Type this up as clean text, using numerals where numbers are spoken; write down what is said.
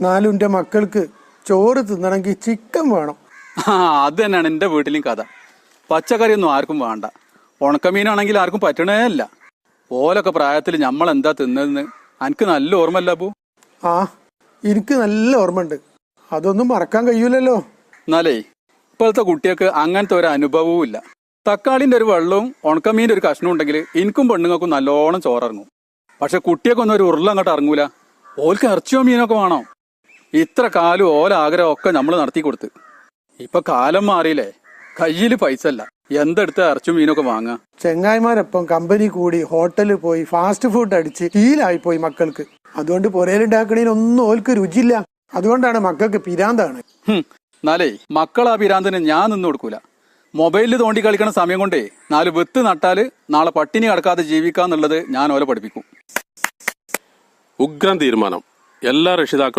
നാലും എന്റെ മക്കൾക്ക് ചോറ് തിന്നണമെങ്കിൽ ചിക്കൻ വേണം. അത് തന്നെയാണ് എന്റെ വീട്ടിലും കഥ. പച്ചക്കറിയൊന്നും ആർക്കും വേണ്ട. ഉണക്കമീനാണെങ്കിൽ ആർക്കും പറ്റണേ അല്ല. ഓലൊക്കെ പ്രായത്തിൽ നമ്മൾ എന്താ തിന്നതെന്ന് എനിക്ക് നല്ല ഓർമ്മല്ല അപ്പു. ആ, എനിക്ക് നല്ല ഓർമ്മയുണ്ട്. അതൊന്നും മറക്കാൻ കഴിയൂലല്ലോ. എന്നാലേ ഇപ്പോഴത്തെ കുട്ടികൾക്ക് അങ്ങനത്തെ ഒരു അനുഭവവും ഇല്ല. തക്കാളിന്റെ ഒരു വെള്ളവും ഉണക്കമീൻ്റെ ഒരു കഷ്ണവും ഉണ്ടെങ്കിൽ എനിക്കും പെണ്ണുങ്ങൾക്കും നല്ലോണം ചോറിറങ്ങും. പക്ഷെ കുട്ടിയൊക്കൊന്നും ഒരു ഉരുള അങ്ങോട്ട് ഇറങ്ങൂല. ഓൽക്ക് ഇറച്ചിയോ മീനൊക്കെ വേണം. ഇത്ര കാലം ഓല ആഗ്രഹം ഒക്കെ നമ്മൾ നടത്തി കൊടുത്ത്. ഇപ്പൊ കാലം മാറിയില്ലേ, കയ്യിൽ പൈസ അല്ല, എന്തെടുത്ത് ഇറച്ചും മീനൊക്കെ വാങ്ങാ. ചെങ്ങായിമാരൊപ്പം കമ്പനി കൂടി ഹോട്ടലിൽ പോയി ഫാസ്റ്റ് ഫുഡ് അടിച്ച് ശീലായി പോയി മക്കൾക്ക്. അതുകൊണ്ട് പുരയിലുണ്ടാക്കണേനൊന്നും ഓൽക്ക് രുചിയില്ല. അതുകൊണ്ടാണ് മക്കൾക്ക് പിരാന്താണ്. എന്നാലേ മക്കൾ ആ പിരാന്തിന് ഞാൻ നിന്ന് കൊടുക്കൂല. മൊബൈലിൽ തോണ്ടി കളിക്കണ സമയം കൊണ്ടേ 4 വിത്ത് നട്ടാല് നാളെ പട്ടിണി കിടക്കാതെ ജീവിക്കാന്നുള്ളത് ഞാൻ ഓലെ പഠിപ്പിക്കും. ഉഗ്രം തീരുമാനം. എല്ലാ രക്ഷിതാക്കളും